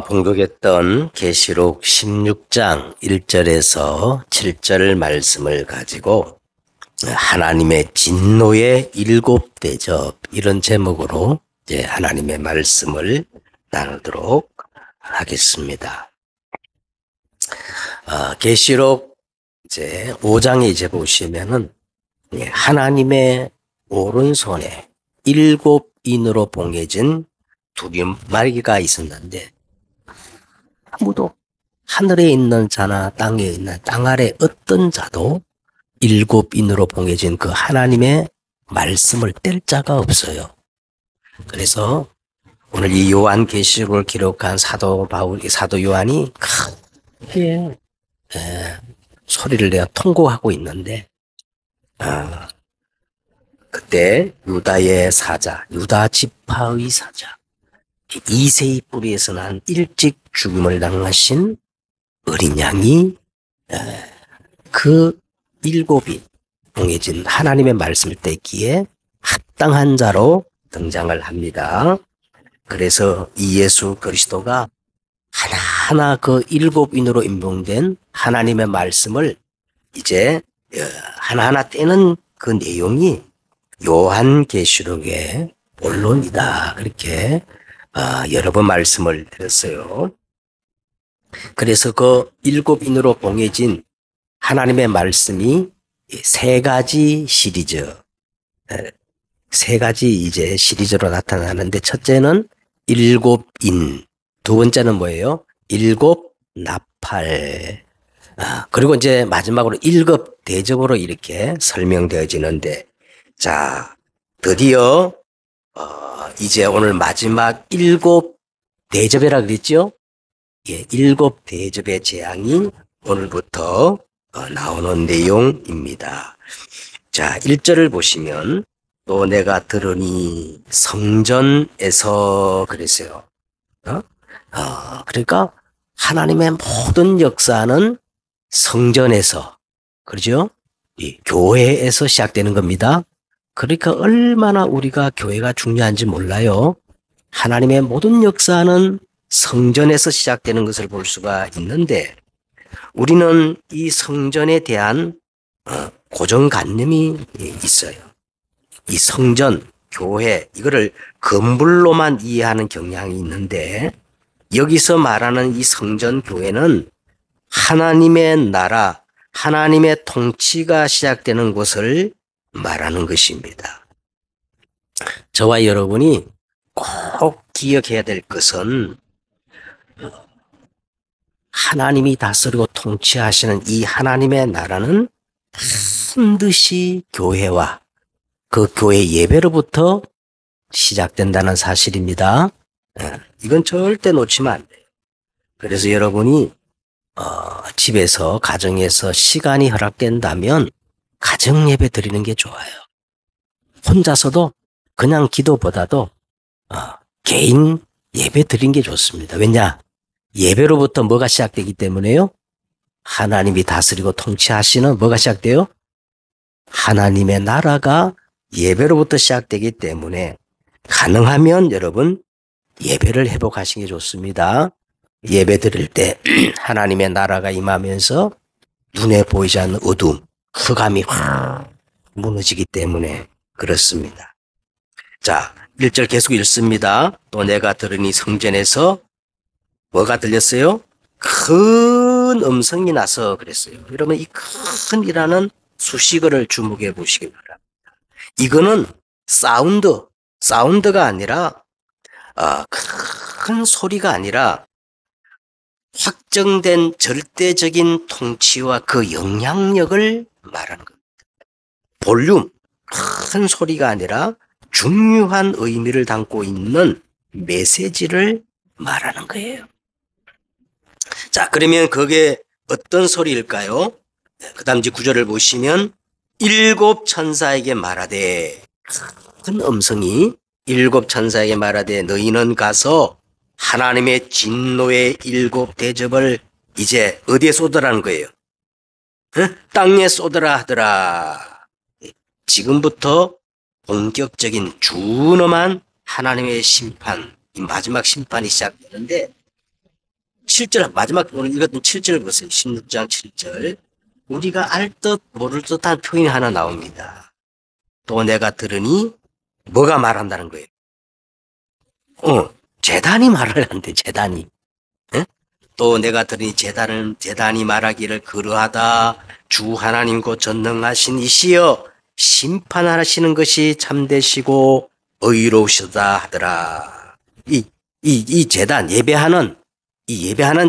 봉독했던 계시록 16장 1절에서 7절 말씀을 가지고 하나님의 진노의 일곱 대접 이런 제목으로 이제 하나님의 말씀을 나누도록 하겠습니다. 계시록 이제 5장에 이제 보시면은 하나님의 오른손에 일곱 인으로 봉해진 두루마리가 있었는데 아무도 하늘에 있는 자나 땅에 있는 땅 아래 어떤 자도 일곱 인으로 봉해진 그 하나님의 말씀을 뗄 자가 없어요. 그래서 오늘 이 요한계시록을 기록한 사도 요한이 크게 소리를 내어 통곡하고 있는데 그때 유다의 사자, 유다 지파의 사자, 이새의 뿌리에서 난 일찍 죽음을 당하신 어린 양이 그 일곱이 봉해진 하나님의 말씀을 떼기에 합당한 자로 등장을 합니다. 그래서 이 예수 그리스도가 하나하나 그 일곱인으로 임봉된 하나님의 말씀을 이제 하나하나 떼는 그 내용이 요한계시록의 본론이다. 그렇게 여러 번 말씀을 드렸어요. 그래서 그 일곱인으로 봉해진 하나님의 말씀이 세 가지 시리즈, 세 가지 이제 시리즈로 나타나는데 첫째는 일곱인, 두 번째는 뭐예요? 일곱 나팔, 그리고 이제 마지막으로 일곱 대접으로 이렇게 설명되어지는데 자, 드디어 이제 오늘 마지막 일곱 대접이라 그랬죠? 예, 일곱 대접의 재앙이 오늘부터 나오는 내용입니다. 자, 1절을 보시면 또 내가 들으니 성전에서 그랬어요. 그러니까 하나님의 모든 역사는 성전에서, 그렇죠? 이 교회에서 시작되는 겁니다. 그러니까 얼마나 우리가 교회가 중요한지 몰라요. 하나님의 모든 역사는 성전에서 시작되는 것을 볼 수가 있는데 우리는 이 성전에 대한 고정관념이 있어요. 이 성전, 교회 이거를 건물로만 이해하는 경향이 있는데 여기서 말하는 이 성전 교회는 하나님의 나라, 하나님의 통치가 시작되는 곳을 말하는 것입니다. 저와 여러분이 꼭 기억해야 될 것은 하나님이 다스리고 통치하시는 이 하나님의 나라는 반드시 교회와 그 교회 예배로부터 시작된다는 사실입니다. 이건 절대 놓치면 안 돼요. 그래서 여러분이 집에서 가정에서 시간이 허락된다면 가정 예배 드리는 게 좋아요. 혼자서도 그냥 기도보다도 개인 예배 드리는 게 좋습니다. 왜냐? 예배로부터 뭐가 시작되기 때문에요? 하나님이 다스리고 통치하시는 뭐가 시작돼요? 하나님의 나라가 예배로부터 시작되기 때문에 가능하면 여러분 예배를 회복하시는 게 좋습니다. 예배 드릴 때 하나님의 나라가 임하면서 눈에 보이지 않는 어둠, 흑암이 확 무너지기 때문에 그렇습니다. 자, 1절 계속 읽습니다. 또 내가 들으니 성전에서 뭐가 들렸어요? 큰 음성이 나서 그랬어요. 여러분 이 큰이라는 수식어를 주목해 보시기 바랍니다. 이거는 사운드가 아니라 큰 소리가 아니라 확정된 절대적인 통치와 그 영향력을 말하는 겁니다. 볼륨, 큰 소리가 아니라 중요한 의미를 담고 있는 메시지를 말하는 거예요. 자, 그러면 그게 어떤 소리일까요? 그 다음 이제 9절을 보시면 일곱 천사에게 말하되, 큰 음성이 일곱 천사에게 말하되 너희는 가서 하나님의 진노의 일곱 대접을 이제 어디에 쏟으라는 거예요? 땅에 쏟으라 하더라. 지금부터 본격적인 준엄한 하나님의 심판, 이 마지막 심판이 시작되는데 7절 마지막 오늘 읽었던 7절 보세요. 16장 7절. 우리가 알 듯 모를 듯한 표현이 하나 나옵니다. 또 내가 들으니 뭐가 말한다는 거예요. 제단이 말을 한대. 제단이. 예? 또 내가 들으니 제단이 말하기를 그러하다. 주 하나님 곧 전능하신 이시여 심판하시는 것이 참되시고 의로우시다 하더라. 이 제단 예배하는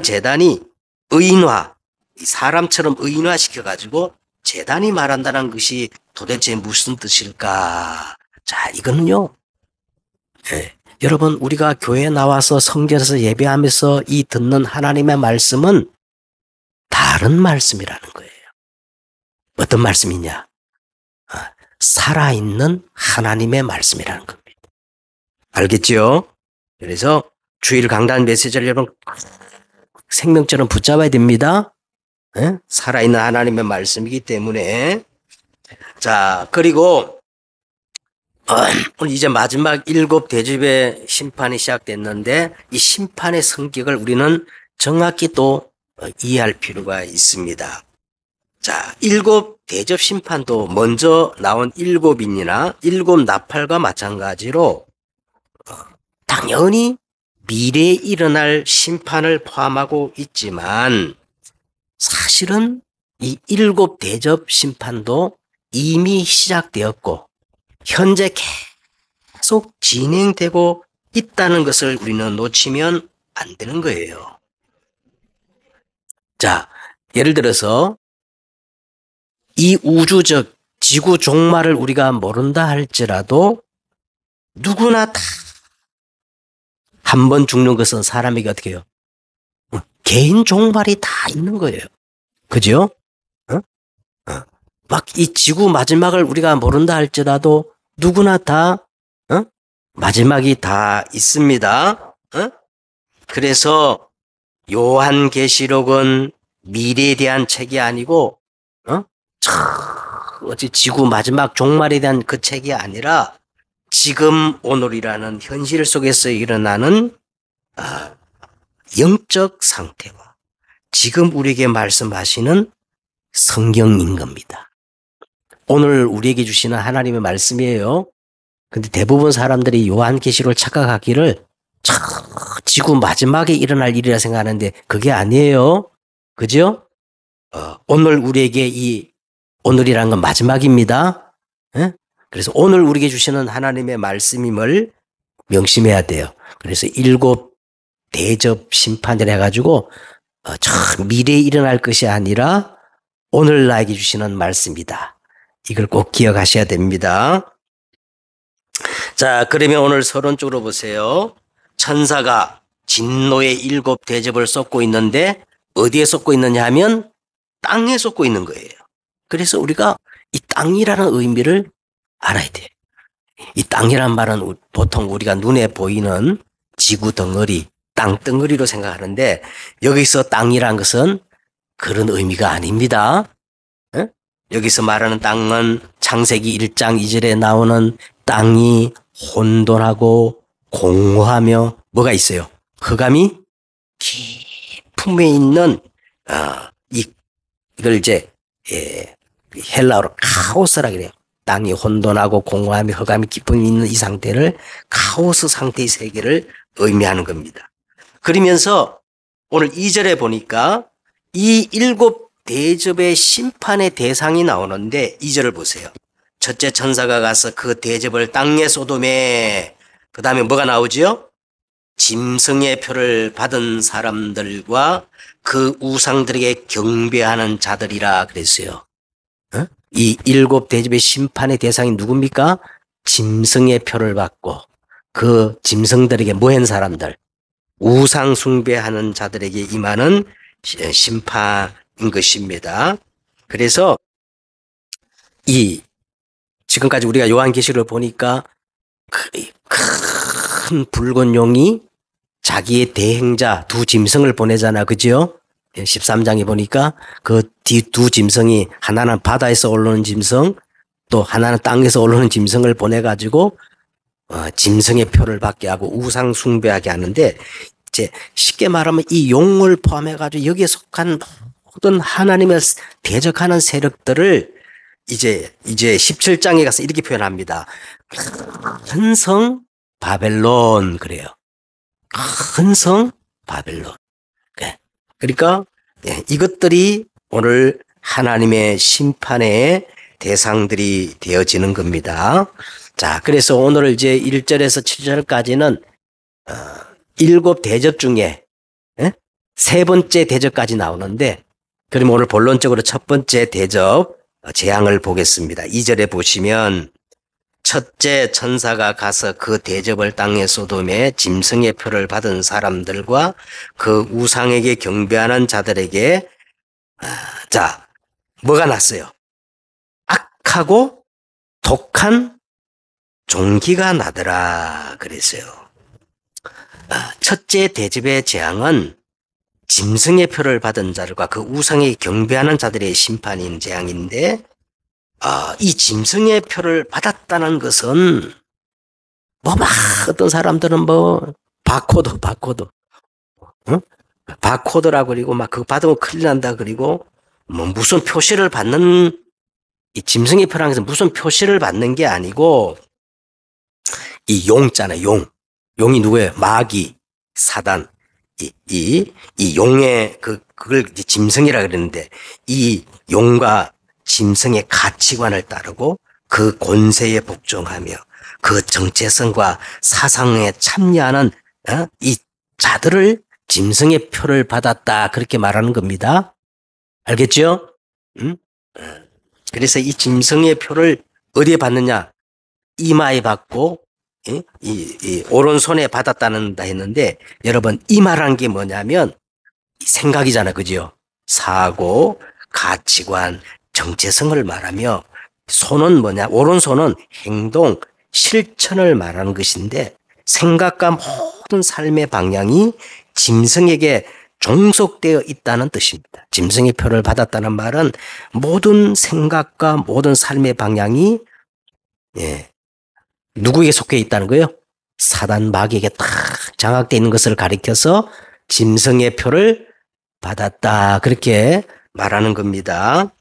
제단이 의인화, 사람처럼 의인화 시켜가지고 제단이 말한다는 것이 도대체 무슨 뜻일까? 자, 이거는요. 예, 여러분 우리가 교회에 나와서 성전에서 예배하면서 이 듣는 하나님의 말씀은 다른 말씀이라는 거예요. 어떤 말씀이냐? 살아있는 하나님의 말씀이라는 겁니다. 알겠죠? 그래서 주일 강단 메시지를 여러분 생명처럼 붙잡아야 됩니다. 예? 살아있는 하나님의 말씀이기 때문에. 자, 그리고 오늘 이제 마지막 7 대접의 심판이 시작됐는데 이 심판의 성격을 우리는 정확히 또 이해할 필요가 있습니다. 자, 7 대접 심판도 먼저 나온 7인이나 7 나팔과 마찬가지로 당연히 미래에 일어날 심판을 포함하고 있지만 사실은 이 7 대접 심판도 이미 시작되었고 현재 계속 진행되고 있다는 것을 우리는 놓치면 안 되는 거예요. 자, 예를 들어서 이 우주적 지구 종말을 우리가 모른다 할지라도 누구나 다 한 번 죽는 것은 사람에게 어떻게 해요? 개인 종말이 다 있는 거예요. 그죠? 막 이 지구 마지막을 우리가 모른다 할지라도 누구나 다 마지막이 다 있습니다. 그래서 요한계시록은 미래에 대한 책이 아니고 지구 마지막 종말에 대한 그 책이 아니라 지금 오늘이라는 현실 속에서 일어나는 영적 상태와 지금 우리에게 말씀하시는 성경인 겁니다. 오늘 우리에게 주시는 하나님의 말씀이에요. 근데 대부분 사람들이 요한계시록을 착각하기를 지구 마지막에 일어날 일이라 생각하는데 그게 아니에요. 그죠? 오늘 우리에게 이 오늘이라는 건 마지막입니다. 예? 그래서 오늘 우리에게 주시는 하나님의 말씀임을 명심해야 돼요. 그래서 7 대접 심판을 해가지고 미래에 일어날 것이 아니라 오늘 나에게 주시는 말씀이다. 이걸 꼭 기억하셔야 됩니다. 자, 그러면 오늘 서론 쪽으로 보세요. 천사가 진노의 7 대접을 쏟고 있는데 어디에 쏟고 있느냐 하면 땅에 쏟고 있는 거예요. 그래서 우리가 이 땅이라는 의미를 알아야 돼요. 이 땅이란 말은 보통 우리가 눈에 보이는 지구 덩어리, 땅 덩어리로 생각하는데 여기서 땅이란 것은 그런 의미가 아닙니다. 에? 여기서 말하는 땅은 창세기 1장 2절에 나오는 땅이 혼돈하고 공허하며 뭐가 있어요? 흑암이 깊음에 있는 이걸 이제 헬라어로 카오스라 그래요. 땅이 혼돈하고 공허함이 흑암이 깊음이 있는 이 상태를 카오스 상태의 세계를 의미하는 겁니다. 그러면서 오늘 2절에 보니까 이 7 대접의 심판의 대상이 나오는데 2절을 보세요. 첫째 천사가 가서 그 대접을 땅에 쏟음에 그 다음에 뭐가 나오지요? 짐승의 표를 받은 사람들과 그 우상들에게 경배하는 자들이라 그랬어요. 이 7 대접의 심판의 대상이 누굽니까? 짐승의 표를 받고 그 짐승들에게 뭐한 사람들, 우상 숭배하는 자들에게 임하는 심판인 것입니다. 그래서 지금까지 우리가 요한계시록을 보니까 큰 붉은 용이 자기의 대행자 2 짐승을 보내잖아. 그죠? 13장에 보니까 그 두 짐승이 하나는 바다에서 올라오는 짐승 또 하나는 땅에서 올라오는 짐승을 보내가지고 짐승의 표를 받게 하고 우상 숭배하게 하는데 쉽게 말하면 이 용을 포함해가지고 여기에 속한 모든 하나님을 대적하는 세력들을 이제 17장에 가서 이렇게 표현합니다. 큰 성 바벨론 그래요. 큰 성 바벨론. 그러니까 이것들이 오늘 하나님의 심판의 대상들이 되어지는 겁니다. 자, 그래서 오늘 이제 1절에서 7절까지는 7 대접 중에 세 번째 대접까지 나오는데, 그럼 오늘 본론적으로 첫 번째 대접 재앙을 보겠습니다. 2절에 보시면 첫째 천사가 가서 그 대접을 땅에 소돔에 짐승의 표를 받은 사람들과 그 우상에게 경배하는 자들에게 자, 뭐가 났어요? 악하고 독한 종기가 나더라 그랬어요. 첫째 대접의 재앙은 짐승의 표를 받은 자들과 그 우상에 경배하는 자들의 심판인 재앙인데, 이 짐승의 표를 받았다는 것은 어떤 사람들은 바코드 응? 바코드라고 그리고 그거 받으면 큰일 난다 그리고 무슨 표시를 받는, 이 짐승의 표라는 것은 무슨 표시를 받는 게 아니고 이 용잖아요. 용이 누구예요? 마귀, 사단. 이 용의 그걸 이제 짐승이라 그랬는데, 이 용과 짐승의 가치관을 따르고 그 권세에 복종하며 그 정체성과 사상에 참여하는 이 자들을 짐승의 표를 받았다 그렇게 말하는 겁니다. 알겠죠? 그래서 이 짐승의 표를 어디에 받느냐? 이마에 받고 이 오른손에 받았다는다 했는데, 여러분 이 말하는 게 뭐냐면 생각이잖아, 그죠? 사고, 가치관, 정체성을 말하며, 손은 뭐냐? 오른손은 행동, 실천을 말하는 것인데, 생각과 모든 삶의 방향이 짐승에게 종속되어 있다는 뜻입니다. 짐승의 표를 받았다는 말은 모든 생각과 모든 삶의 방향이 누구에게 속해 있다는 거예요? 사단 마귀에게 딱 장악되어 있는 것을 가리켜서 짐승의 표를 받았다 그렇게 말하는 겁니다.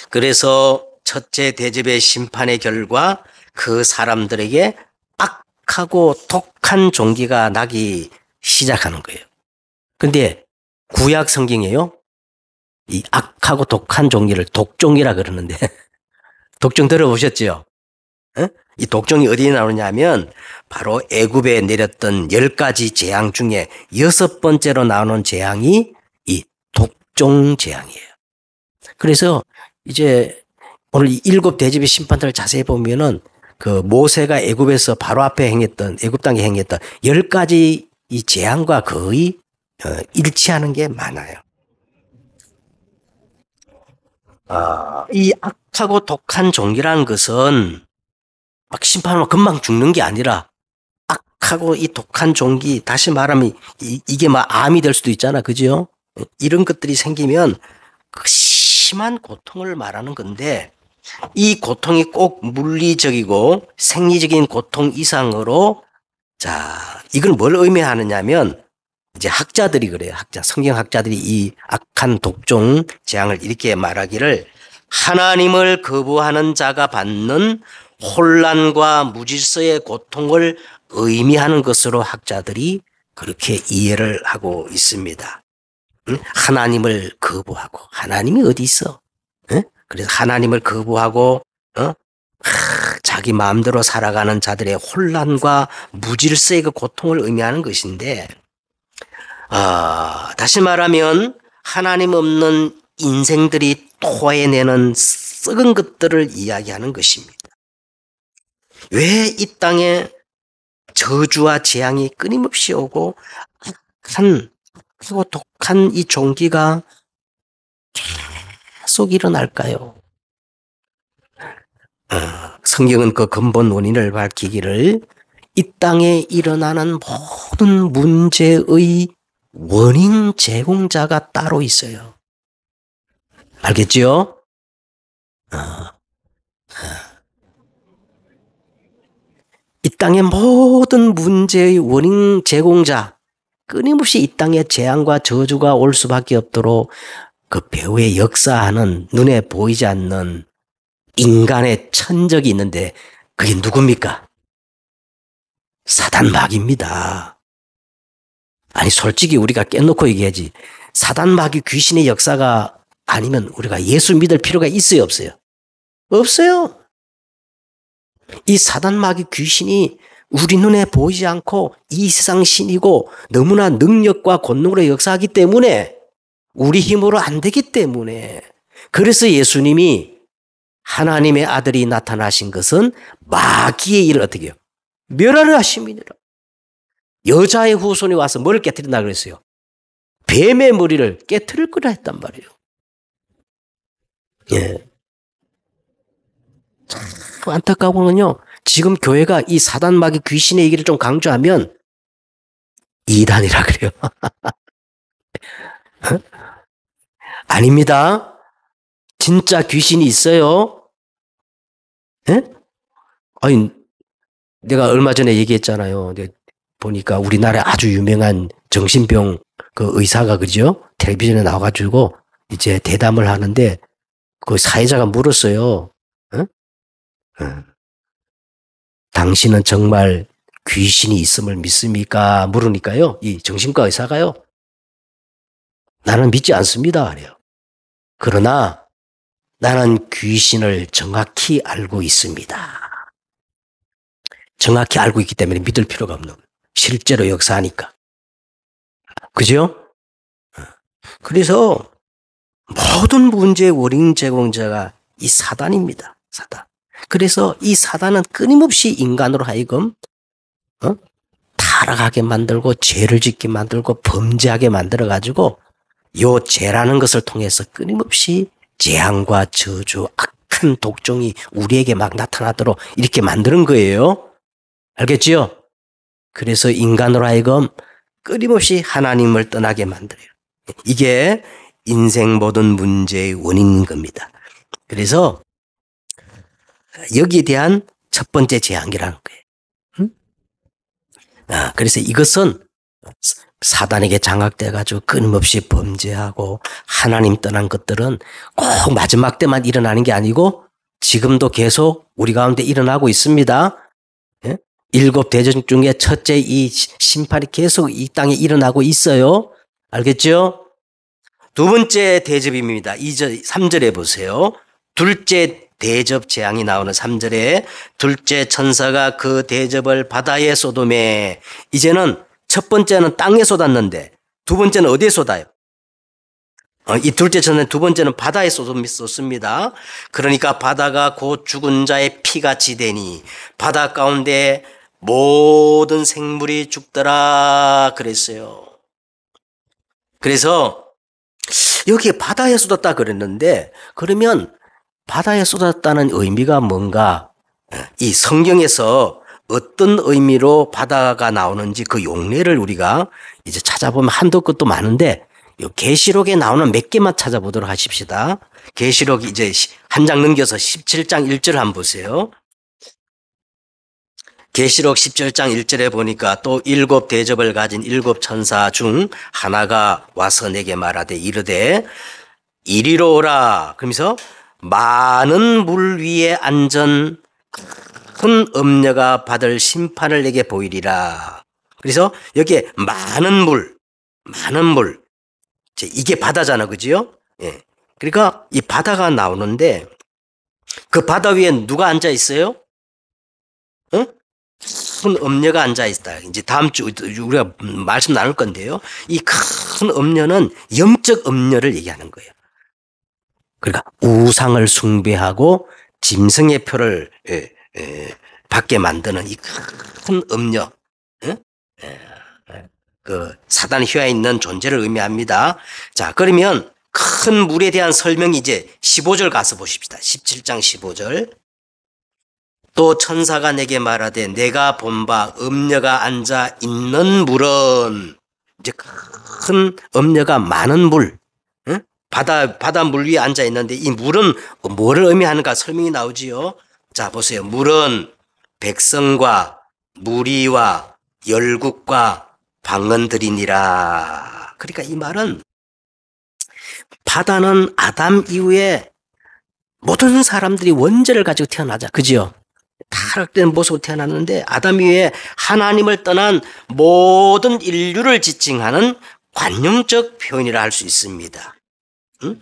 그래서 첫째 대접의 심판의 결과 그 사람들에게 악하고 독한 종기가 나기 시작하는 거예요. 근데 구약 성경이에요. 이 악하고 독한 종기를 독종이라 그러는데 독종 들어보셨죠? 이 독종이 어디에 나오냐면 바로 애굽에 내렸던 10가지 재앙 중에 6번째로 나오는 재앙이 이 독종 재앙이에요. 그래서 이제 오늘 이 7 대접의 심판들을 자세히 보면은 그 모세가 애굽에서 바로 앞에 행했던, 애굽 땅에 행했던 10가지 이 재앙과 거의 일치하는 게 많아요. 이 악하고 독한 종기라는 것은 막 심판하면 금방 죽는 게 아니라, 악하고 이 독한 종기, 다시 말하면 이게 암이 될 수도 있잖아, 그죠? 이런 것들이 생기면 그 심한 고통을 말하는 건데, 이 고통이 꼭 물리적이고 생리적인 고통 이상으로, 자, 이건 뭘 의미하느냐면, 이제 학자들이 그래요. 성경학자들이 이 악한 독종 재앙을 이렇게 말하기를, 하나님을 거부하는 자가 받는 혼란과 무질서의 고통을 의미하는 것으로 학자들이 그렇게 이해를 하고 있습니다. 하나님을 거부하고, 하나님이 어디 있어? 그래서 하나님을 거부하고 자기 마음대로 살아가는 자들의 혼란과 무질서의 그 고통을 의미하는 것인데, 다시 말하면 하나님 없는 인생들이 토해내는 썩은 것들을 이야기하는 것입니다. 왜 이 땅에 저주와 재앙이 끊임없이 오고 악하고 독한 이 종기가 계속 일어날까요? 성경은 그 근본 원인을 밝히기를, 이 땅에 일어나는 모든 문제의 원인 제공자가 따로 있어요. 알겠죠? 이 땅의 모든 문제의 원인 제공자, 끊임없이 이 땅에 재앙과 저주가 올 수밖에 없도록 그 배후에 역사하는 눈에 보이지 않는 인간의 천적이 있는데 그게 누굽니까? 사단 마귀입니다. 아니 솔직히 우리가 깨놓고 얘기하지. 사단 마귀 귀신의 역사가 아니면 우리가 예수 믿을 필요가 있어요, 없어요? 없어요. 이 사단 마귀 귀신이 우리 눈에 보이지 않고 이 세상 신이고 너무나 능력과 권능으로 역사하기 때문에 우리 힘으로 안 되기 때문에 그래서 예수님이 하나님의 아들이 나타나신 것은 마귀의 일을 어떻게 해요? 멸하려 하심이니라. 여자의 후손이 와서 뭐를 깨뜨린다 그랬어요? 뱀의 머리를 깨뜨릴 거라 했단 말이에요. 예. 참 안타까우면요. 지금 교회가 이 사단 마귀 귀신의 얘기를 좀 강조하면 이단이라 그래요. 아닙니다. 진짜 귀신이 있어요. 예? 아니, 내가 얼마 전에 얘기했잖아요. 보니까 우리나라에 아주 유명한 정신병 그 의사가 그죠? 텔레비전에 나와가지고 이제 대담을 하는데 그 사회자가 물었어요. 어? 당신은 정말 귀신이 있음을 믿습니까? 물으니까요. 이 정신과 의사가요. 나는 믿지 않습니다. 그래요. 그러나 나는 귀신을 정확히 알고 있습니다. 정확히 알고 있기 때문에 믿을 필요가 없는 거예요. 실제로 역사하니까. 그죠? 그래서 모든 문제의 원인 제공자가 이 사단입니다. 사단. 그래서 이 사단은 끊임없이 인간으로 하여금 타락하게 만들고 죄를 짓게 만들고 범죄하게 만들어가지고 요 죄라는 것을 통해서 끊임없이 재앙과 저주, 악한 독종이 우리에게 막 나타나도록 이렇게 만드는 거예요. 알겠지요? 그래서 인간으로 하여금 끊임없이 하나님을 떠나게 만들어요. 이게 인생 모든 문제의 원인인 겁니다. 그래서 여기에 대한 첫 번째 재앙이라는 거예요. 그래서 이것은 사단에게 장악돼가지고 끊임없이 범죄하고 하나님 떠난 것들은 꼭 마지막 때만 일어나는 게 아니고 지금도 계속 우리 가운데 일어나고 있습니다. 예? 7대접 중에 첫째 이 심판이 계속 이 땅에 일어나고 있어요. 알겠죠? 두 번째 대접입니다. 3절에 보세요. 둘째 대접 재앙이 나오는 3절에 둘째 천사가 그 대접을 바다에 쏟음에 이제는 첫 번째는 땅에 쏟았는데 두 번째는 어디에 쏟아요? 이 둘째 천사는 두 번째는 바다에 쏟습니다. 그러니까 바다가 곧 죽은 자의 피같이 되니 바다 가운데 모든 생물이 죽더라 그랬어요. 그래서 여기에 바다에 쏟았다 그랬는데 그러면 바다에 쏟았다는 의미가 뭔가 이 성경에서 어떤 의미로 바다가 나오는지 그 용례를 우리가 이제 찾아보면 한도 끝도 많은데 계시록에 나오는 몇 개만 찾아보도록 하십시다. 계시록 이제 한 장 넘겨서 17장 1절 한번 보세요. 계시록 17장 1절에 보니까 또 7 대접을 가진 7 천사 중 하나가 와서 내게 말하되 이르되 이리로 오라. 그러면서 많은 물 위에 앉은 큰 음녀가 받을 심판을 내게 보이리라. 그래서 여기에 많은 물. 이게 바다잖아, 그지요? 예. 그러니까 이 바다가 나오는데 그 바다 위에 누가 앉아 있어요? 응? 큰 음녀가 앉아 있다. 이제 다음 주 우리가 말씀 나눌 건데요. 이 큰 음녀는 영적 음녀를 얘기하는 거예요. 그러니까 우상을 숭배하고 짐승의 표를 받게 만드는 이 큰 음녀, 그 사단 휘하에 있는 존재를 의미합니다. 자, 그러면 큰 물에 대한 설명이 이제 15절 가서 보십시다. 17장 15절. 또 천사가 내게 말하되 내가 본 바 음녀가 앉아 있는 물은 이제 큰 음녀가 많은 물, 바다 물 위에 앉아 있는데 이 물은 뭐를 의미하는가 설명이 나오지요. 자, 보세요. 물은 백성과 무리와 열국과 방언들이니라. 그러니까 이 말은 바다는 아담 이후에 모든 사람들이 원죄를 가지고 태어나자. 그지요? 타락된 모습으로 태어났는데 아담 이후에 하나님을 떠난 모든 인류를 지칭하는 관용적 표현이라 할 수 있습니다. 응?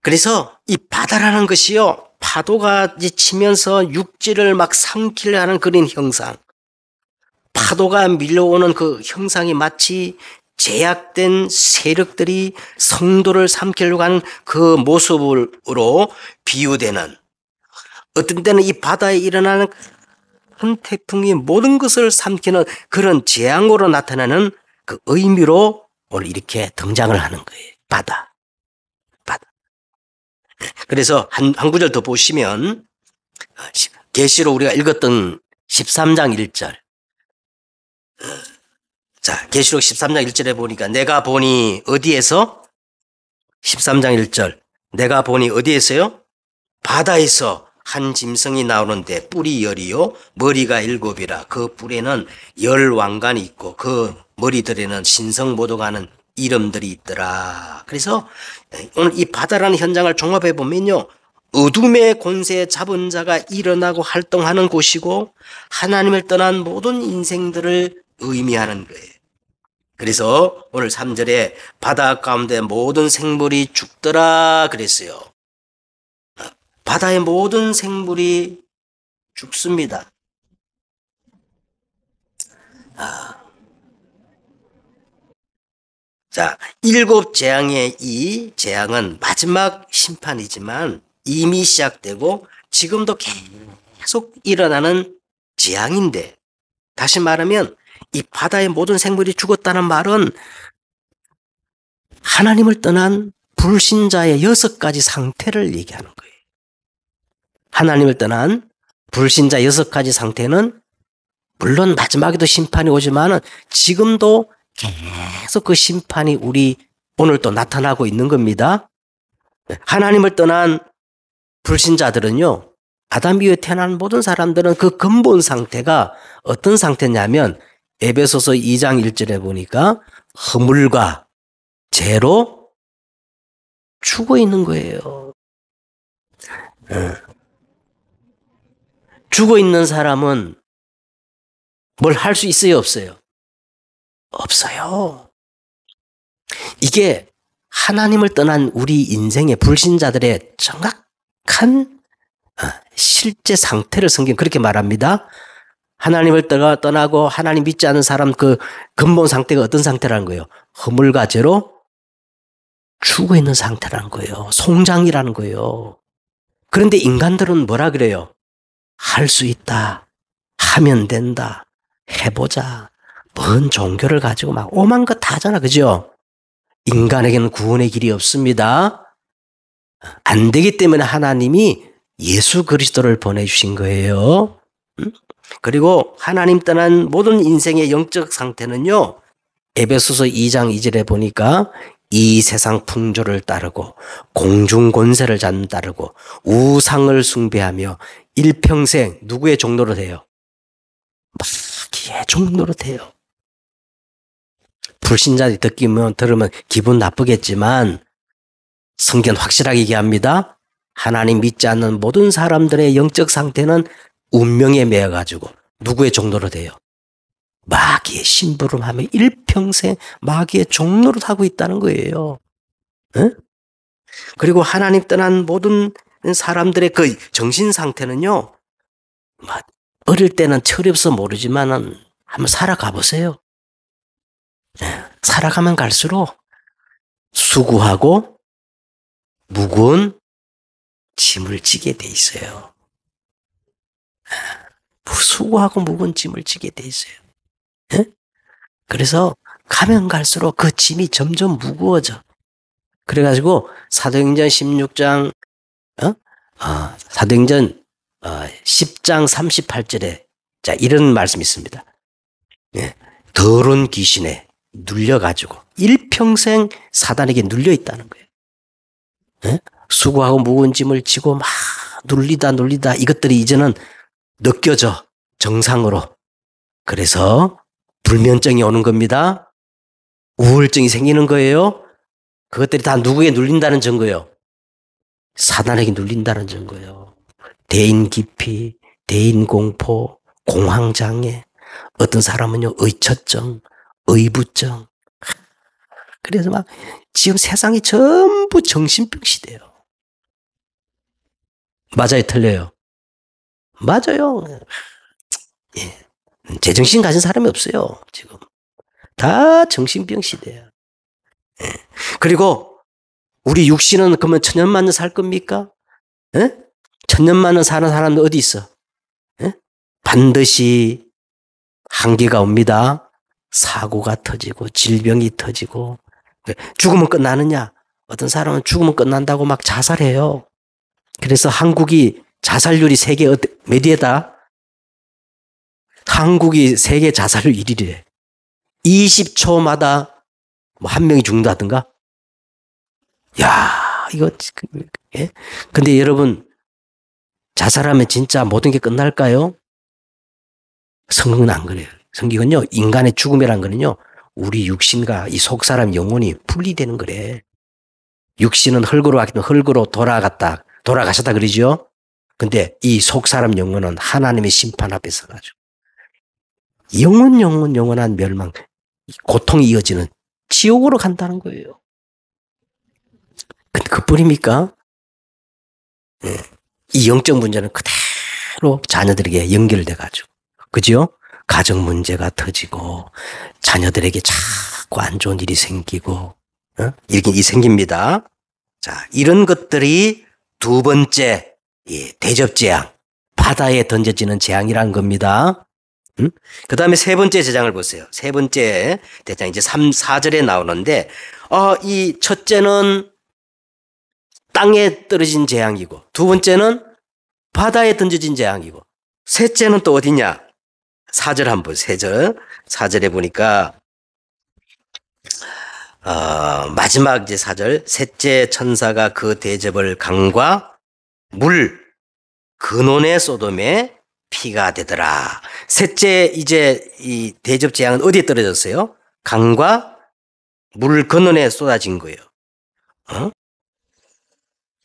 그래서 이 바다라는 것이요, 파도가 치면서 육지를 막 삼키려 하는 그런 형상, 파도가 밀려오는 그 형상이 마치 제약된 세력들이 성도를 삼키려고 하는 그 모습으로 비유되는, 어떤 때는 이 바다에 일어나는 큰 태풍이 모든 것을 삼키는 그런 재앙으로 나타나는 그 의미로 오늘 이렇게 등장을 하는 거예요. 바다. 그래서 한 구절 더 보시면, 계시록 우리가 읽었던 13장 1절. 자, 계시록 13장 1절에 보니까 내가 보니 어디에서? 13장 1절. 내가 보니 어디에서요? 바다에서 한 짐승이 나오는데 뿔이 10이요 머리가 7이라. 그 뿔에는 10 왕관이 있고 그 머리들에는 신성모독하는 이름들이 있더라. 그래서 오늘 이 바다라는 현장을 종합해 보면요, 어둠의 권세에 잡은 자가 일어나고 활동하는 곳이고 하나님을 떠난 모든 인생들을 의미하는 거예요. 그래서 오늘 3절에 바다 가운데 모든 생물이 죽더라 그랬어요. 바다의 모든 생물이 죽습니다. 자, 7 재앙의 이 재앙은 마지막 심판이지만 이미 시작되고 지금도 계속 일어나는 재앙인데, 다시 말하면 이 바다의 모든 생물이 죽었다는 말은 하나님을 떠난 불신자의 6가지 상태를 얘기하는 거예요. 하나님을 떠난 불신자 6가지 상태는 물론 마지막에도 심판이 오지만 지금도 계속 그 심판이 우리 오늘 또 나타나고 있는 겁니다. 하나님을 떠난 불신자들은요, 아담 이후에 태어난 모든 사람들은 그 근본 상태가 어떤 상태냐면 에베소서 2장 1절에 보니까 허물과 죄로 죽어 있는 거예요. 죽어 있는 사람은 뭘 할 수 있어요, 없어요? 없어요. 이게 하나님을 떠난 우리 인생의 불신자들의 정확한 실제 상태를 성경 그렇게 말합니다. 하나님을 떠나고 하나님 믿지 않는 사람 그 근본 상태가 어떤 상태라는 거예요? 허물과 죄로 죽어 있는 상태라는 거예요. 송장이라는 거예요. 그런데 인간들은 뭐라 그래요? 할 수 있다. 하면 된다. 해보자. 뭔 종교를 가지고 막 오만 것 다 하잖아. 그죠? 인간에게는 구원의 길이 없습니다. 안 되기 때문에 하나님이 예수 그리스도를 보내주신 거예요. 그리고 하나님 떠난 모든 인생의 영적 상태는요, 에베소서 2장 2절에 보니까 이 세상 풍조를 따르고 공중 권세를 따르고 우상을 숭배하며 일평생 누구의 종로로 돼요? 마귀의 종로로 돼요. 불신자들이 들으면 기분 나쁘겠지만 성경 확실하게 얘기합니다. 하나님 믿지 않는 모든 사람들의 영적 상태는 운명에 매여가지고 누구의 종로로 돼요? 마귀의 심부름하며 일평생 마귀의 종로로 하고 있다는 거예요. 에? 그리고 하나님 떠난 모든 사람들의 그 정신 상태는요, 어릴 때는 철이 없어 모르지만은 한번 살아가 보세요. 살아가면 갈수록 수고하고 무거운 짐을 지게 돼 있어요. 수고하고 무거운 짐을 지게 돼 있어요. 그래서 가면 갈수록 그 짐이 점점 무거워져. 그래가지고 사도행전 16장, 사도행전 10장 38절에 자 이런 말씀이 있습니다. 더러운 귀신에 눌려가지고 일평생 사단에게 눌려 있다는 거예요. 수고하고 무거운 짐을 지고 막 눌리다 이것들이 이제는 느껴져. 정상으로 그래서 불면증이 오는 겁니다. 우울증이 생기는 거예요. 그것들이 다 누구에 눌린다는 증거예요. 사단에게 눌린다는 증거예요. 대인 기피, 대인 공포, 공황장애, 어떤 사람은요 의처증, 의부증. 그래서 막 지금 세상이 전부 정신병 시대예요. 맞아요, 틀려요? 맞아요. 예. 제정신 가진 사람이 없어요, 지금. 다 정신병 시대야. 예. 그리고 우리 육신은 그러면 천년만년 살 겁니까? 예? 천년만년 사는 사람도 어디 있어? 예? 반드시 한계가 옵니다. 사고가 터지고 질병이 터지고. 죽으면 끝나느냐? 어떤 사람은 죽으면 끝난다고 막 자살해요. 그래서 한국이 자살률이 세계 몇 위에다? 한국이 세계 자살률 1위래. 20초마다 뭐 한 명이 죽는다든가? 야, 이거, 예? 근데 여러분, 자살하면 진짜 모든 게 끝날까요? 성경은 안 그래요. 성경은요, 인간의 죽음이란 거는요, 우리 육신과 이 속사람 영혼이 분리되는 거래. 육신은 흙으로 왔기 때문에 흙으로 돌아가셨다 그러죠? 근데 이 속사람 영혼은 하나님의 심판 앞에 서가지고 영원한 멸망, 고통이 이어지는 지옥으로 간다는 거예요. 근데 그뿐입니까? 예. 이 영적 문제는 그대로 자녀들에게 연결돼가지고, 그죠? 가정 문제가 터지고, 자녀들에게 자꾸 안 좋은 일이 생기고, 이렇게 일이 생깁니다. 자, 이런 것들이 두 번째, 대접재앙, 바다에 던져지는 재앙이란 겁니다. 그 다음에 세 번째 재앙을 보세요. 세 번째 대장, 이제 4절에 나오는데, 이 첫째는 땅에 떨어진 재앙이고, 두 번째는 바다에 던져진 재앙이고, 셋째는 또 어디냐? 4절 한번 보세요. 4절에 보니까, 마지막 이제 4절, 셋째 천사가 그 대접을 강과 물, 근원의 소돔에 피가 되더라. 셋째 이제 이 대접 재앙은 어디에 떨어졌어요? 강과 물 근원에 쏟아진 거예요.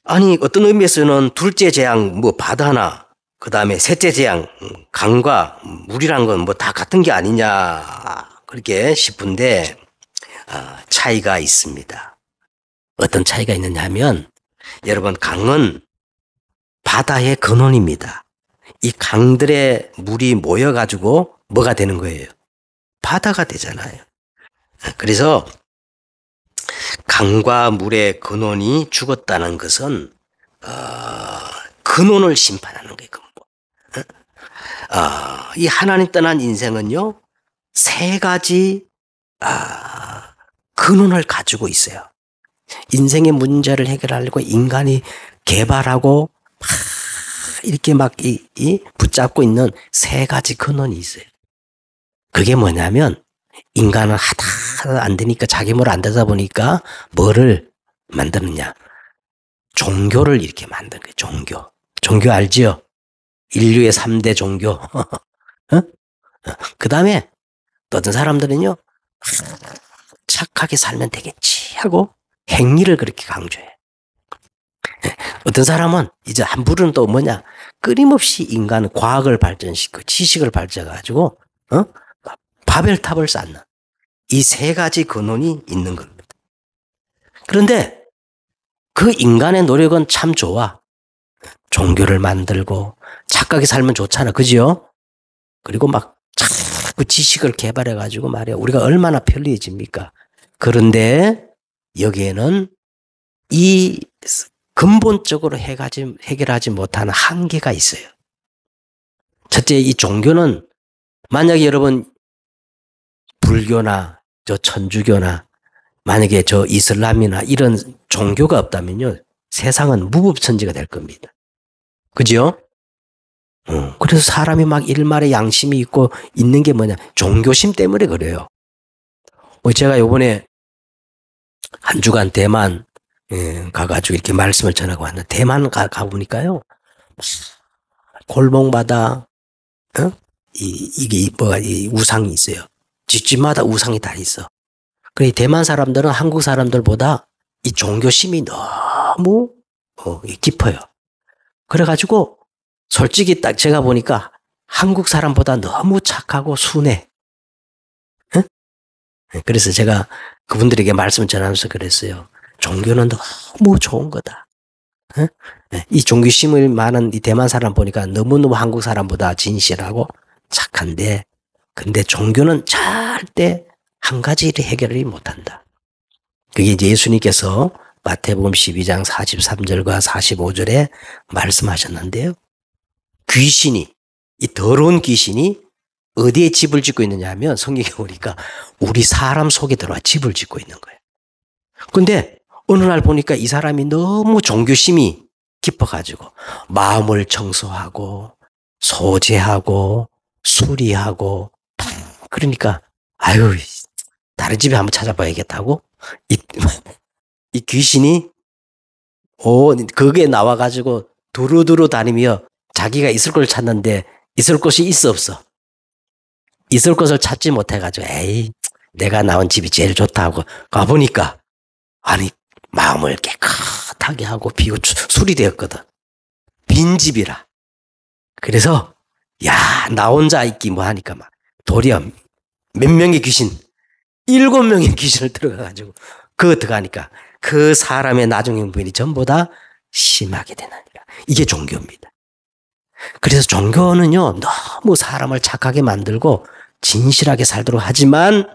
아니, 어떤 의미에서는 둘째 재앙, 뭐 바다나, 그 다음에 셋째 재앙, 강과 물이란 건 뭐 다 같은 게 아니냐, 그렇게 싶은데, 차이가 있습니다. 어떤 차이가 있느냐 하면, 여러분, 강은 바다의 근원입니다. 이 강들의 물이 모여가지고 뭐가 되는 거예요? 바다가 되잖아요. 그래서 강과 물의 근원이 죽었다는 것은 근원을 심판하는 거예요. 근본. 이 하나님 떠난 인생은요, 세 가지 근원을 가지고 있어요. 인생의 문제를 해결하려고 인간이 개발하고 이렇게 막 붙잡고 있는 세 가지 근원이 있어요. 그게 뭐냐면, 인간은 하다 안 되니까, 자기 뭘 안 되다 보니까 뭐를 만드느냐? 종교를 이렇게 만든 거예요. 종교. 종교 알지요? 인류의 3대 종교. 그 다음에 또 어떤 사람들은요, 착하게 살면 되겠지 하고 행위를 그렇게 강조해. 어떤 사람은 이제 한 부류는 또 뭐냐? 끊임없이 인간은 과학을 발전시키고 지식을 발전해가지고 바벨탑을 쌓는 이 세 가지 근원이 있는 겁니다. 그런데 그 인간의 노력은 참 좋아. 종교를 만들고 착하게 살면 좋잖아. 그죠? 그리고 막 자꾸 지식을 개발해가지고 말이야. 우리가 얼마나 편리해집니까? 그런데 여기에는 이 근본적으로 해결하지 못하는 한계가 있어요. 첫째, 이 종교는 만약에 여러분 불교나 저 천주교나 만약에 저 이슬람이나 이런 종교가 없다면요, 세상은 무법천지가 될 겁니다. 그죠? 그래서 사람이 막 일말의 양심이 있고 있는 게 뭐냐? 종교심 때문에 그래요. 제가 요번에 한 주간 대만 가가지고 이렇게 말씀을 전하고 왔는데, 대만 가보니까요, 골목마다 이 우상이 있어요. 집집마다 우상이 다 있어. 그래, 대만 사람들은 한국 사람들보다 이 종교심이 너무 깊어요. 그래가지고 솔직히 딱 제가 보니까 한국 사람보다 너무 착하고 순해. 응? 그래서 제가 그분들에게 말씀을 전하면서 그랬어요. 종교는 너무 좋은 거다. 응? 이 종교심을 많은 이 대만 사람 보니까 너무너무 한국 사람보다 진실하고 착한데, 근데 종교는 절대 한 가지를 해결을 못한다. 그게 이제 예수님께서 마태복음 12장 43절과 45절에 말씀하셨는데요. 귀신이, 이 더러운 귀신이 어디에 집을 짓고 있느냐 하면 성경에 보니까 우리 사람 속에 들어와 집을 짓고 있는 거예요. 근데 어느 날 보니까 이 사람이 너무 종교심이 깊어가지고 마음을 청소하고 소재하고 수리하고, 그러니까 아유, 다른 집에 한번 찾아봐야겠다고 이 귀신이 거기에 나와가지고 두루두루 다니며 자기가 있을 걸 찾는데 있을 곳이 있어 없어. 있을 곳을 찾지 못해가지고 에이, 내가 나온 집이 제일 좋다고 가보니까 아니, 마음을 깨끗하게 하고 비고 수리되었거든. 빈집이라. 그래서 야, 나 혼자 있기 뭐 하니까 막 도리어 몇 명의 귀신, 7명의 귀신을 들어가가지고 그거 들어가니까 그 사람의 나중 형편이 전부 다 심하게 되느니라. 이게 종교입니다. 그래서 종교는요, 너무 사람을 착하게 만들고 진실하게 살도록 하지만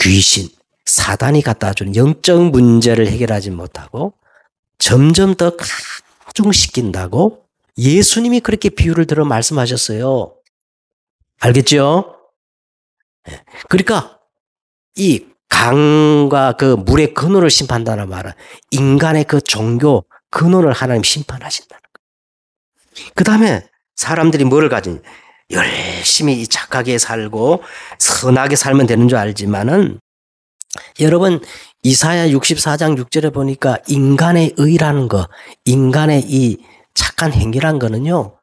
귀신, 사단이 갖다 준 영적 문제를 해결하지 못하고 점점 더 가중시킨다고 예수님이 그렇게 비유를 들어 말씀하셨어요. 알겠죠? 그러니까 이 강과 그 물의 근원을 심판한다는 말은 인간의 그 종교 근원을 하나님 심판하신다는 거예요. 그 다음에 사람들이 뭐를 가지냐, 열심히 착하게 살고 선하게 살면 되는 줄 알지만은 여러분 이사야 64장 6절에 보니까 인간의 의라는 거, 인간의 이 착한 행위란 거는요,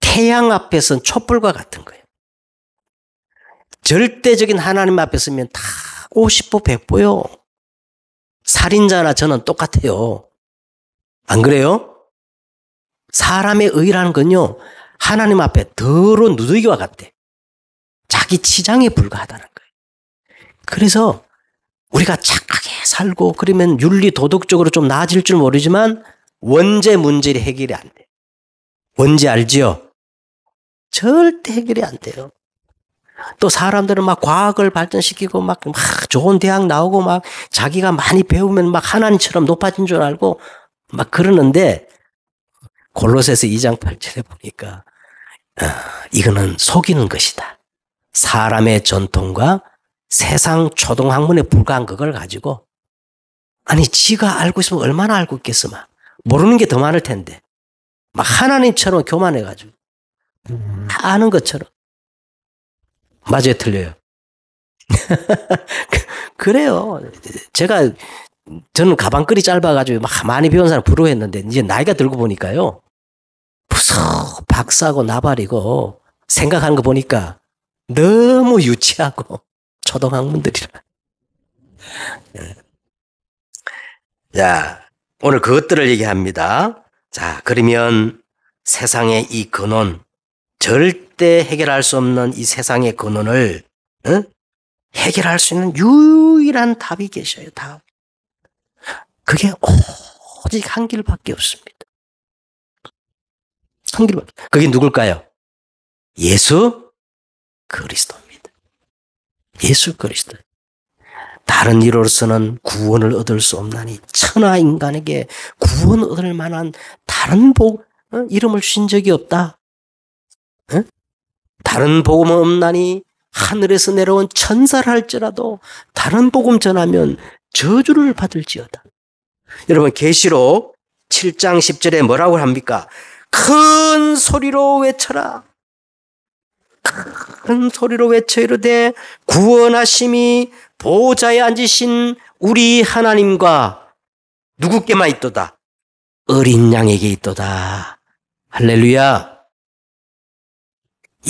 태양 앞에 선 촛불과 같은 거예요. 절대적인 하나님 앞에 서면 다 50보 100보요. 살인자나 저는 똑같아요. 안 그래요? 사람의 의라는 건요, 하나님 앞에 더러운 누더기와 같대. 자기 치장에 불과하다는 거예요. 그래서 우리가 착하게 살고 그러면 윤리 도덕적으로 좀 나아질 줄 모르지만 원죄 문제를 해결이 안 돼. 뭔지 알지요? 절대 해결이 안 돼요. 또 사람들은 막 과학을 발전시키고 막 좋은 대학 나오고 막 자기가 많이 배우면 막 하나님처럼 높아진 줄 알고 막 그러는데 골로새서 2장 8절에 보니까 이거는 속이는 것이다. 사람의 전통과 세상 초등학문에 불과한 그걸 가지고, 아니 지가 알고 있으면 얼마나 알고 있겠어. 막 모르는 게 더 많을 텐데 막 하나님처럼 교만해가지고 다 아는 것처럼. 맞아요, 틀려요? 그래요. 저는 가방끈이 짧아가지고 막 많이 배운 사람 부러워했는데 이제 나이가 들고 보니까요, 무서워 박사고 나발이고 생각하는 거 보니까 너무 유치하고 초등학문들이라. 자, 오늘 그것들을 얘기합니다. 자, 그러면 세상의 이 근원, 절대 해결할 수 없는 이 세상의 근원을 해결할 수 있는 유일한 답이 계셔요. 답. 그게 오직 한 길밖에 없습니다. 한 길밖에. 그게 누굴까요? 예수 그리스도입니다. 예수 그리스도. 다른 이로서는 구원을 얻을 수 없나니 천하 인간에게 구원 얻을 만한 다른 이름을 주신 적이 없다. 다른 복음은 없나니 하늘에서 내려온 천사를 할지라도 다른 복음 전하면 저주를 받을지어다. 여러분 계시록 7장 10절에 뭐라고 합니까? 큰 소리로 외쳐라. 큰 소리로 외쳐 이르되 구원하심이 보좌에 앉으신 우리 하나님과 누구께만 있도다? 어린 양에게 있도다. 할렐루야.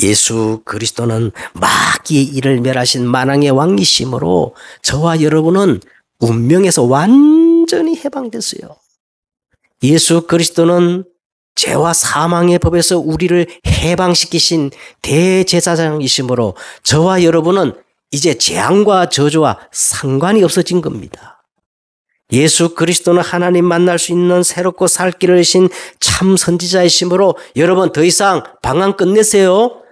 예수 그리스도는 마귀의 일을 멸하신 만왕의 왕이심으로 저와 여러분은 운명에서 완전히 해방됐어요. 예수 그리스도는 죄와 사망의 법에서 우리를 해방시키신 대제사장이심으로 저와 여러분은 이제 재앙과 저주와 상관이 없어진 겁니다. 예수 그리스도는 하나님 만날 수 있는 새롭고 살 길을 여신 참 선지자이심으로 여러분 더 이상 방황 끝내세요.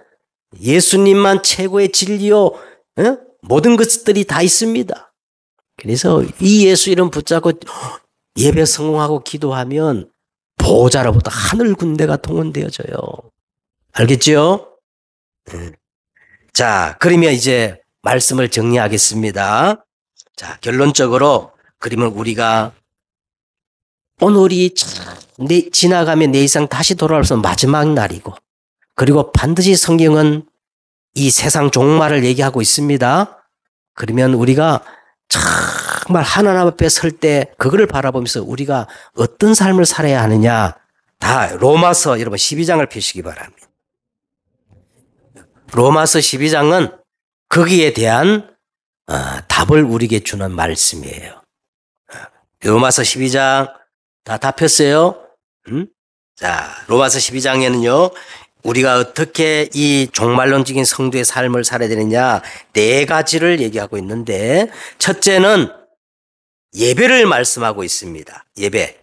예수님만 최고의 진리요, 모든 것들이 다 있습니다. 그래서 이 예수 이름 붙잡고 예배 성공하고 기도하면 보호자로부터 하늘 군대가 동원되어져요. 알겠죠? 자, 그러면 이제 말씀을 정리하겠습니다. 자, 결론적으로 그러면 우리가 오늘이 지나가면 내 이상 다시 돌아올 마지막 날이고, 그리고 반드시 성경은 이 세상 종말을 얘기하고 있습니다. 그러면 우리가 정말 하나님 앞에 설 때 그거를 바라보면서 우리가 어떤 삶을 살아야 하느냐, 다 로마서 여러분 12장을 펴시기 바랍니다. 로마서 12장은 거기에 대한 답을 우리에게 주는 말씀이에요. 로마서 12장 다 폈어요? 자, 로마서 12장에는요, 우리가 어떻게 이 종말론적인 성도의 삶을 살아야 되느냐, 4가지를 얘기하고 있는데, 첫째는 예배를 말씀하고 있습니다. 예배.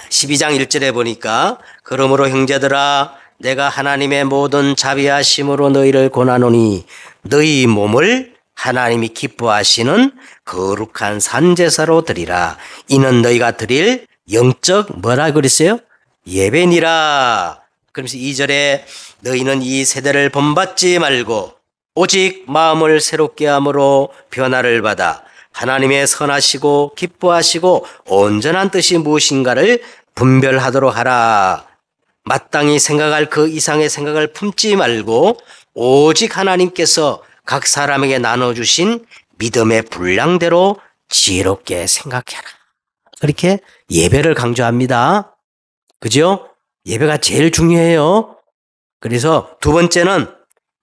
12장 1절에 보니까, 그러므로 형제들아, 내가 하나님의 모든 자비하심으로 너희를 권하노니 너희 몸을 하나님이 기뻐하시는 거룩한 산제사로 드리라. 이는 너희가 드릴 영적 뭐라 그랬어요? 예배니라. 그러면서 2절에 너희는 이 세대를 본받지 말고 오직 마음을 새롭게 함으로 변화를 받아 하나님의 선하시고 기뻐하시고 온전한 뜻이 무엇인가를 분별하도록 하라. 마땅히 생각할 그 이상의 생각을 품지 말고 오직 하나님께서 각 사람에게 나눠주신 믿음의 분량대로 지혜롭게 생각해라. 그렇게 예배를 강조합니다. 그죠? 예배가 제일 중요해요. 그래서 두 번째는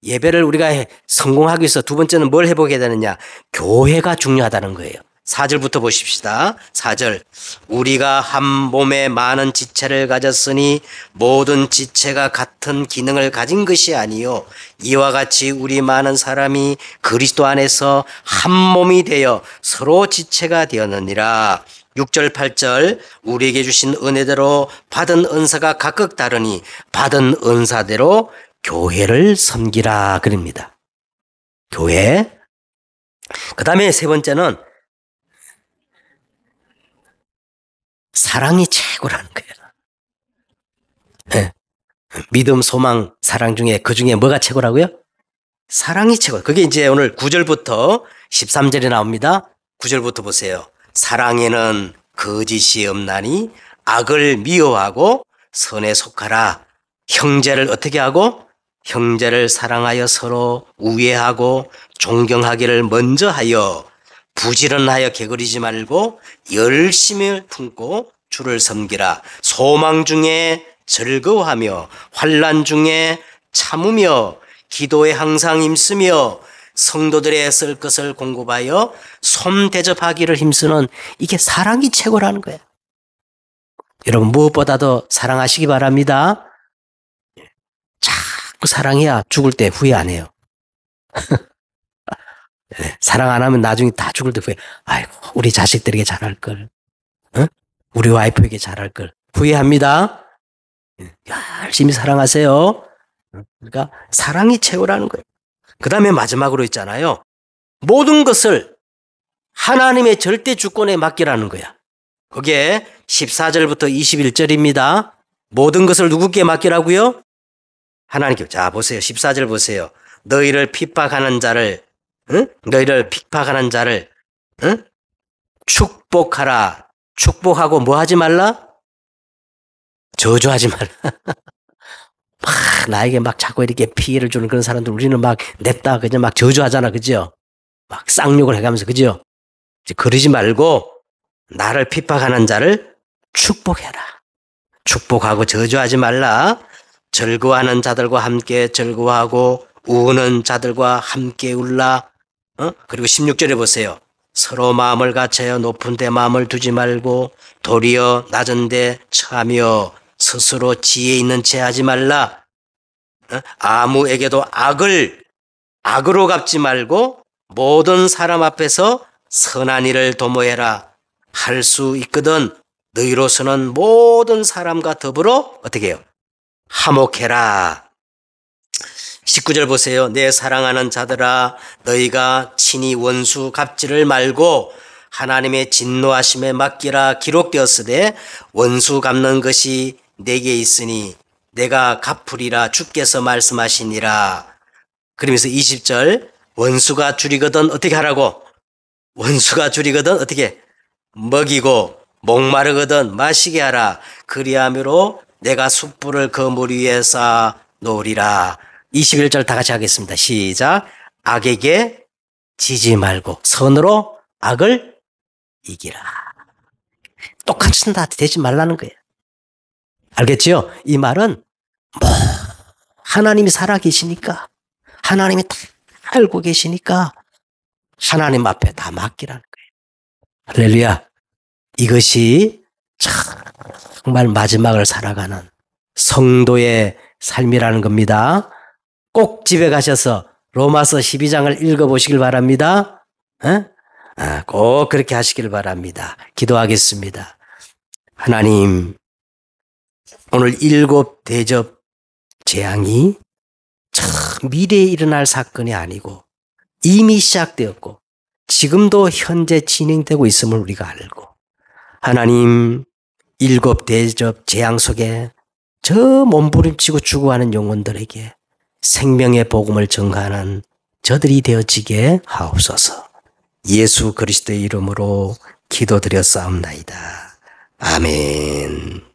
예배를 우리가 성공하기 위해서 두 번째는 뭘 해보게 되느냐? 교회가 중요하다는 거예요. 4절부터 보십시다. 4절. 우리가 한 몸에 많은 지체를 가졌으니 모든 지체가 같은 기능을 가진 것이 아니요 이와 같이 우리 많은 사람이 그리스도 안에서 한 몸이 되어 서로 지체가 되었느니라. 6절 8절. 우리에게 주신 은혜대로 받은 은사가 각각 다르니 받은 은사대로 교회를 섬기라 그럽니다. 교회. 그 다음에 세 번째는 사랑이 최고라는 거예요. 네. 믿음, 소망, 사랑 중에 그 중에 뭐가 최고라고요? 사랑이 최고. 그게 이제 오늘 9절부터 13절에 나옵니다. 9절부터 보세요. 사랑에는 거짓이 없나니 악을 미워하고 선에 속하라. 형제를 어떻게 하고? 형제를 사랑하여 서로 우애하고 존경하기를 먼저 하여 부지런하여 게으르지 말고 열심히 품고 주를 섬기라. 소망 중에 즐거워하며 환난 중에 참으며 기도에 항상 힘쓰며 성도들의 쓸 것을 공급하여 손 대접하기를 힘쓰는 이게 사랑이 최고라는 거예요. 여러분 무엇보다도 사랑하시기 바랍니다. 자꾸 사랑해야 죽을 때 후회 안 해요. 사랑 안 하면 나중에 다 죽을 때 후회. 아이고 우리 자식들에게 잘할 걸, 우리 와이프에게 잘할 걸 후회합니다. 열심히 사랑하세요. 그러니까 사랑이 최고라는 거예요. 그 다음에 마지막으로 있잖아요. 모든 것을 하나님의 절대 주권에 맡기라는 거야. 그게 14절부터 21절입니다. 모든 것을 누구께 맡기라고요? 하나님께. 자 보세요. 14절 보세요. 너희를 핍박하는 자를 축복하라. 축복하고 뭐 하지 말라? 저주하지 말라. 막 나에게 막 자꾸 이렇게 피해를 주는 그런 사람들 우리는 막 냅다 그냥 막 저주하잖아. 그죠? 막 쌍욕을 해가면서. 그죠? 그러지 말고 나를 핍박하는 자를 축복해라. 축복하고 저주하지 말라. 즐거워하는 자들과 함께 즐거워하고 우는 자들과 함께 울라. 그리고 16절에 보세요. 서로 마음을 같이하여 높은 데 마음을 두지 말고 도리어 낮은 데 처하며 스스로 지혜 있는 채 하지 말라. 아무에게도 악으로 갚지 말고 모든 사람 앞에서 선한 일을 도모해라. 할 수 있거든 너희로서는 모든 사람과 더불어 어떻게 해요? 화목해라. 19절 보세요. 내 사랑하는 자들아 너희가 친히 원수 갚지를 말고 하나님의 진노하심에 맡기라. 기록되었으되 원수 갚는 것이 내게 있으니 내가 갚으리라 주께서 말씀하시니라. 그러면서 20절 원수가 줄이거든 어떻게 하라고? 원수가 줄이거든 어떻게? 먹이고 목마르거든 마시게 하라. 그리함으로 내가 숯불을 그 물 위에 쌓아 놓으리라. 21절 다 같이 하겠습니다. 시작. 악에게 지지 말고 선으로 악을 이기라. 똑같이 다 되지 말라는 거예요. 알겠지요? 이 말은 하나님이 살아계시니까 하나님이 다 알고 계시니까 하나님 앞에 다 맡기라는 거예요. 할렐루야. 이것이 정말 마지막을 살아가는 성도의 삶이라는 겁니다. 꼭 집에 가셔서 로마서 12장을 읽어보시길 바랍니다. 꼭 그렇게 하시길 바랍니다. 기도하겠습니다. 하나님, 오늘 7 대접 재앙이 미래에 일어날 사건이 아니고 이미 시작되었고 지금도 현재 진행되고 있음을 우리가 알고 하나님 7 대접 재앙 속에 저 몸부림치고 죽어가는 영혼들에게 생명의 복음을 전가하는 저들이 되어지게 하옵소서. 예수 그리스도의 이름으로 기도드렸사옵나이다. 아멘.